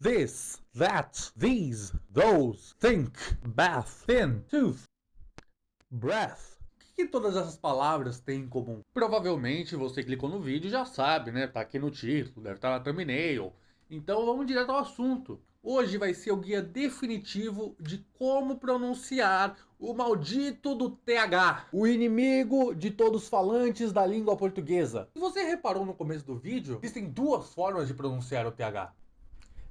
this, that, these, those, think, bath, thin, tooth, breath. O que todas essas palavras têm em comum? Provavelmente você clicou no vídeo e já sabe, né? Tá aqui no título, deve estar na thumbnail. Então vamos direto ao assunto. Hoje vai ser o guia definitivo de como pronunciar o maldito do TH, o inimigo de todos os falantes da língua portuguesa. Se você reparou no começo do vídeo, existem duas formas de pronunciar o TH.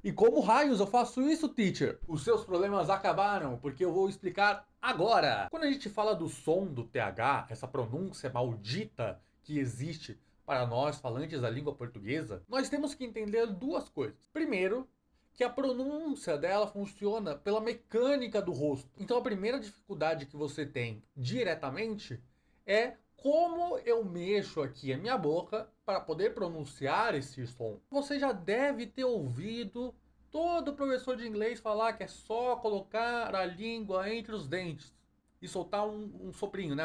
E como raios eu faço isso, teacher? Os seus problemas acabaram, porque eu vou explicar agora. Quando a gente fala do som do TH, essa pronúncia maldita que existe para nós falantes da língua portuguesa, nós temos que entender duas coisas. Primeiro, que a pronúncia dela funciona pela mecânica do rosto. Então a primeira dificuldade que você tem diretamente é como eu mexo aqui a minha boca para poder pronunciar esse som. Você já deve ter ouvido todo professor de inglês falar que é só colocar a língua entre os dentes e soltar um soprinho, né?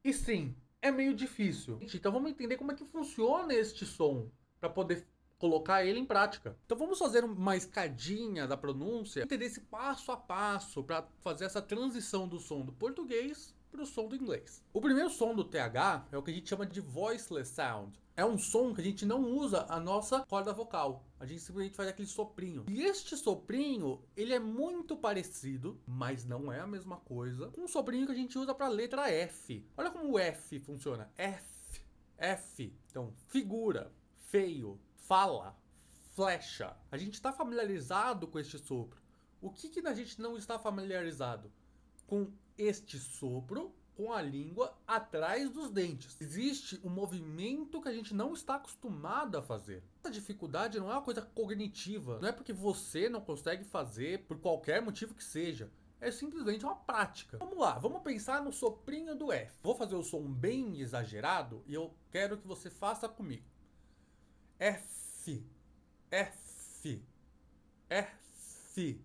E sim, é meio difícil. Então vamos entender como é que funciona este som para poder colocar ele em prática. Então vamos fazer uma escadinha da pronúncia, entender esse passo a passo para fazer essa transição do som do português para o som do inglês. O primeiro som do TH é o que a gente chama de voiceless sound. É um som que a gente não usa a nossa corda vocal. A gente simplesmente faz aquele soprinho. E este soprinho, ele é muito parecido, mas não é a mesma coisa, com o soprinho que a gente usa para a letra F. Olha como o F funciona. F, F. Então, figura, feio, fala, flecha. A gente está familiarizado com este sopro. O que a gente não está familiarizado? Com este sopro com a língua atrás dos dentes. Existe um movimento que a gente não está acostumado a fazer. Essa dificuldade não é uma coisa cognitiva. Não é porque você não consegue fazer por qualquer motivo que seja. É simplesmente uma prática. Vamos lá, vamos pensar no soprinho do F. Vou fazer o som bem exagerado e eu quero que você faça comigo. F, F, F.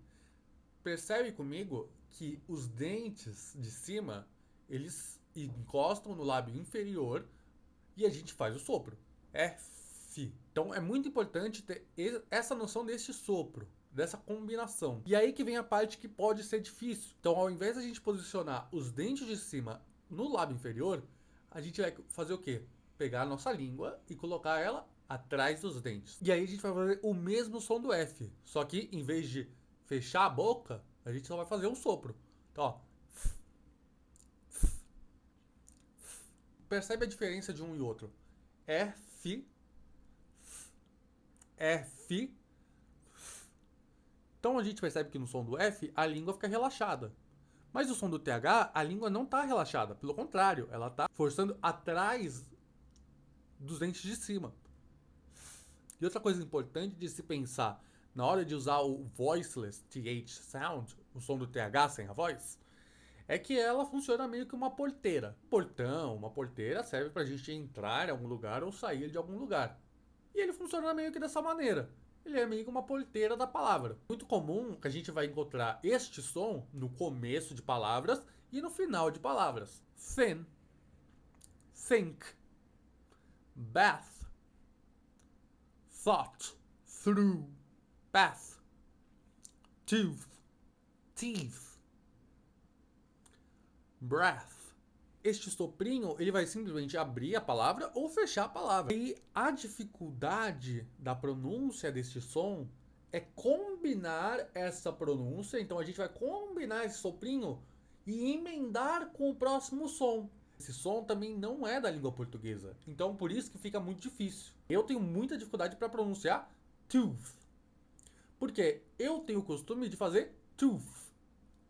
Percebe comigo que os dentes de cima, eles encostam no lábio inferior e a gente faz o sopro. F. Então é muito importante ter essa noção desse sopro, dessa combinação. E aí que vem a parte que pode ser difícil. Então ao invés de a gente posicionar os dentes de cima no lábio inferior, a gente vai fazer o quê? Pegar a nossa língua e colocar ela atrás dos dentes. E aí a gente vai fazer o mesmo som do F, só que em vez de fechar a boca, a gente só vai fazer um sopro. Então, ó. Percebe a diferença de um e outro. F, F. Então a gente percebe que no som do F, a língua fica relaxada. Mas no som do TH, a língua não está relaxada. Pelo contrário, ela está forçando atrás dos dentes de cima. E outra coisa importante de se pensar na hora de usar o voiceless TH sound, o som do TH sem a voz, é que ela funciona meio que uma porteira. Portão, uma porteira serve pra gente entrar em algum lugar ou sair de algum lugar. E ele funciona meio que dessa maneira. Ele é meio que uma porteira da palavra. Muito comum que a gente vai encontrar este som no começo de palavras e no final de palavras. Thin, think, bath, thought, through, path, tooth, teeth, breath. Este soprinho, ele vai simplesmente abrir a palavra ou fechar a palavra. E a dificuldade da pronúncia deste som é combinar essa pronúncia. Então a gente vai combinar esse soprinho e emendar com o próximo som. Esse som também não é da língua portuguesa. Então por isso que fica muito difícil. Eu tenho muita dificuldade para pronunciar tooth. Porque eu tenho o costume de fazer tooth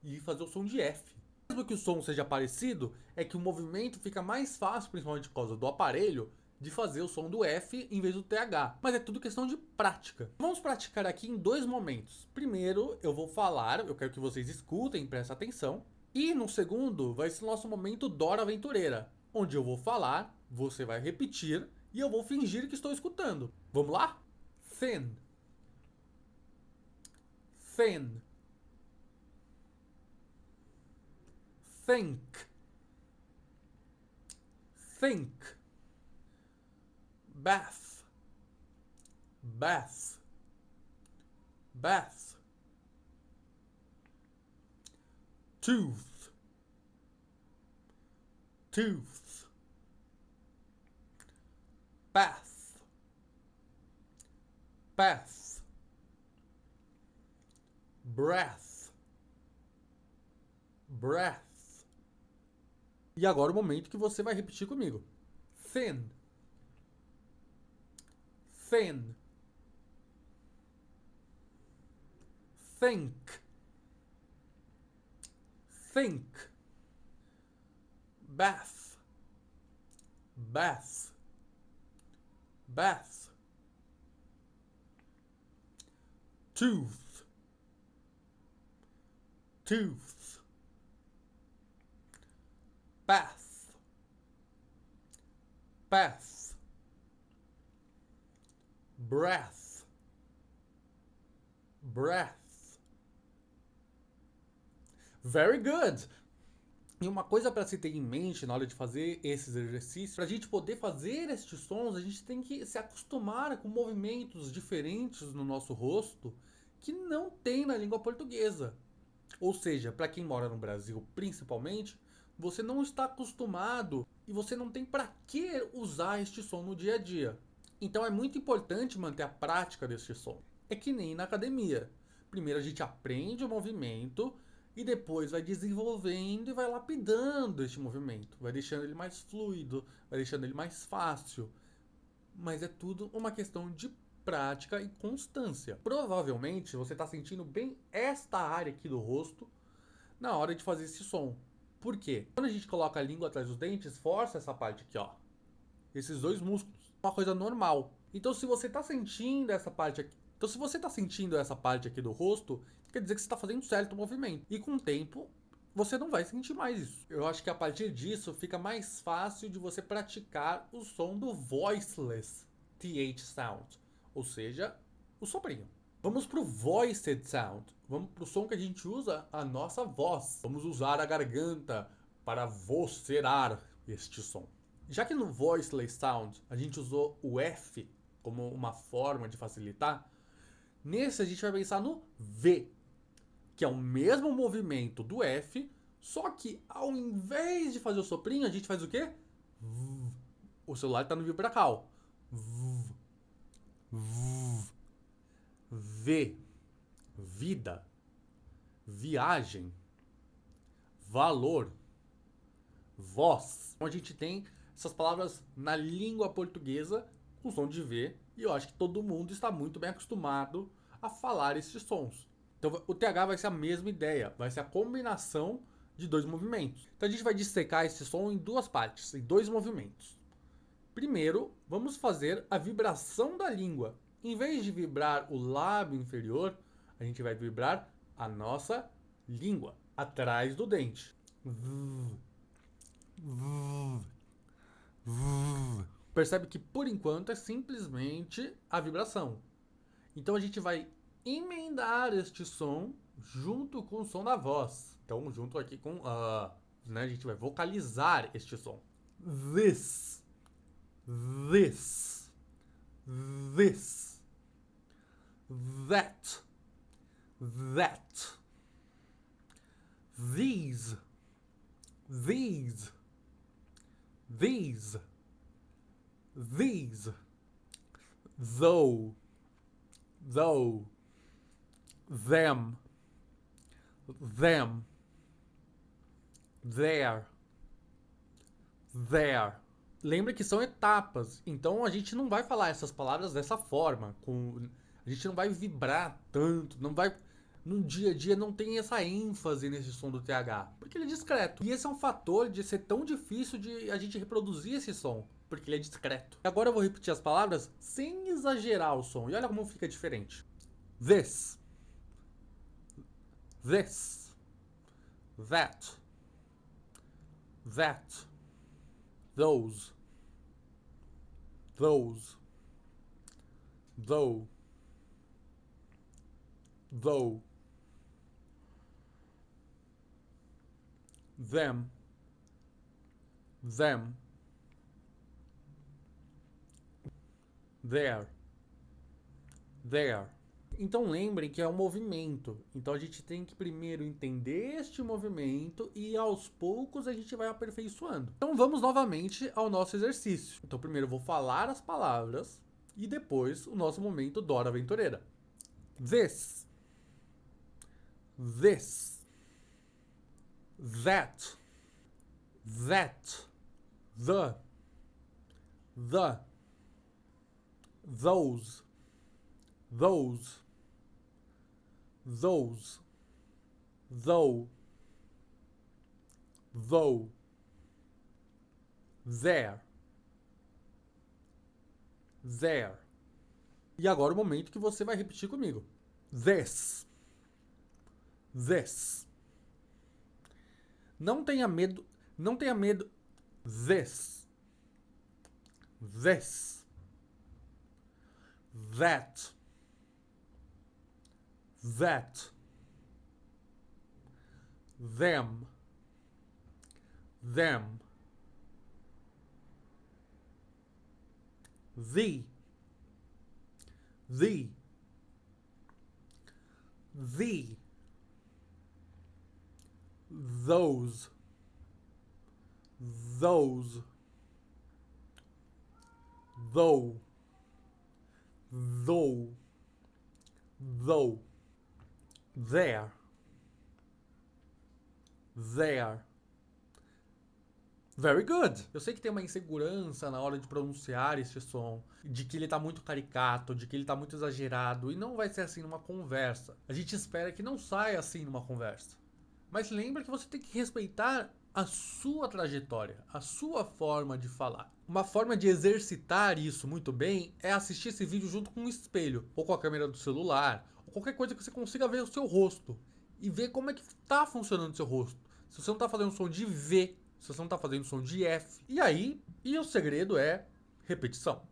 e fazer o som de F. Mesmo que o som seja parecido, é que o movimento fica mais fácil, principalmente por causa do aparelho, de fazer o som do F em vez do TH. Mas é tudo questão de prática. Vamos praticar aqui em dois momentos. Primeiro, eu vou falar, eu quero que vocês escutem, prestem atenção. E no segundo, vai ser o nosso momento Dora Aventureira, onde eu vou falar, você vai repetir e eu vou fingir que estou escutando. Vamos lá? Thin. Thin. Think. Think. Bath. Bath. bath, tooth, tooth, bath, bath, breath, breath. E agora o momento que você vai repetir comigo. Thin, thin, think, think, bath, bath, bath, tooth, tooth, bath, bath, breath, breath. Very good! E uma coisa para se ter em mente na hora de fazer esses exercícios, para a gente poder fazer estes sons, a gente tem que se acostumar com movimentos diferentes no nosso rosto que não tem na língua portuguesa. Ou seja, para quem mora no Brasil principalmente, você não está acostumado e você não tem para que usar este som no dia a dia. Então é muito importante manter a prática deste som. É que nem na academia. Primeiro a gente aprende o movimento e depois vai desenvolvendo e vai lapidando este movimento. Vai deixando ele mais fluido, vai deixando ele mais fácil. Mas é tudo uma questão de prática e constância. Provavelmente você está sentindo bem esta área aqui do rosto na hora de fazer esse som. Por quê? Quando a gente coloca a língua atrás dos dentes, força essa parte aqui, ó. Esses dois músculos. Uma coisa normal. Então se você está sentindo essa parte aqui, do rosto, quer dizer que você está fazendo certo movimento. E com o tempo, você não vai sentir mais isso. Eu acho que a partir disso fica mais fácil de você praticar o som do voiceless TH sound. Ou seja, o soprinho. Vamos pro voiced sound. Vamos pro som que a gente usa a nossa voz. Vamos usar a garganta para vocerar este som. Já que no voiceless sound a gente usou o F como uma forma de facilitar, nesse a gente vai pensar no V, que é o mesmo movimento do F, só que ao invés de fazer o soprinho, a gente faz o quê? O celular está no vibracal. V, vida, viagem, valor, voz. Então a gente tem essas palavras na língua portuguesa com som de V, e eu acho que todo mundo está muito bem acostumado a falar esses sons. Então o TH vai ser a mesma ideia, vai ser a combinação de dois movimentos. Então a gente vai dissecar esse som em duas partes, em dois movimentos. Primeiro, vamos fazer a vibração da língua. Em vez de vibrar o lábio inferior, a gente vai vibrar a nossa língua atrás do dente. Percebe que por enquanto é simplesmente a vibração. Então a gente vai emendar este som junto com o som da voz. Então junto aqui com né, a gente vai vocalizar este som. This, this, this, that, that, these, these, these, these, though, though, them, them, there, there. Lembra que são etapas, então a gente não vai falar essas palavras dessa forma, a gente não vai vibrar tanto, não vai, no dia a dia não tem essa ênfase nesse som do TH, porque ele é discreto. E esse é um fator de ser tão difícil de a gente reproduzir esse som, porque ele é discreto. Agora eu vou repetir as palavras sem exagerar o som, e olha como fica diferente. This, this, that, that, those, those, though, though, them, them, there, there, Então lembrem que é um movimento. Então a gente tem que primeiro entender este movimento e aos poucos a gente vai aperfeiçoando. Então vamos novamente ao nosso exercício. Então primeiro eu vou falar as palavras e depois o nosso momento Dora Aventureira. This. This. That. That. The. Those. Those. Those. Though. Though. There. There. E agora o momento que você vai repetir comigo. This. This. Não tenha medo. Não tenha medo. This. This. That. That. Them. Them. The. The. The. Those. Those. Though. Though. Though. There. There. Very good. Eu sei que tem uma insegurança na hora de pronunciar este som, de que ele tá muito caricato, de que ele tá muito exagerado, e não vai ser assim numa conversa. A gente espera que não saia assim numa conversa. Mas lembra que você tem que respeitar a sua trajetória, a sua forma de falar. Uma forma de exercitar isso muito bem é assistir esse vídeo junto com um espelho, ou com a câmera do celular, ou qualquer coisa que você consiga ver o seu rosto e ver como é que tá funcionando o seu rosto. Se você não tá fazendo som de V, se você não tá fazendo som de F. E o segredo é repetição.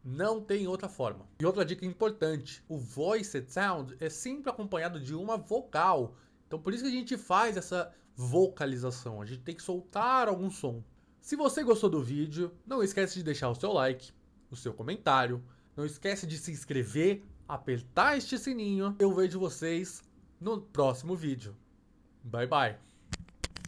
Não tem outra forma. E outra dica importante, o voiced sound é sempre acompanhado de uma vogal. Então por isso que a gente faz essa vocalização, a gente tem que soltar algum som. Se você gostou do vídeo, não esquece de deixar o seu like, o seu comentário, não esquece de se inscrever, apertar este sininho. Eu vejo vocês no próximo vídeo. Bye bye!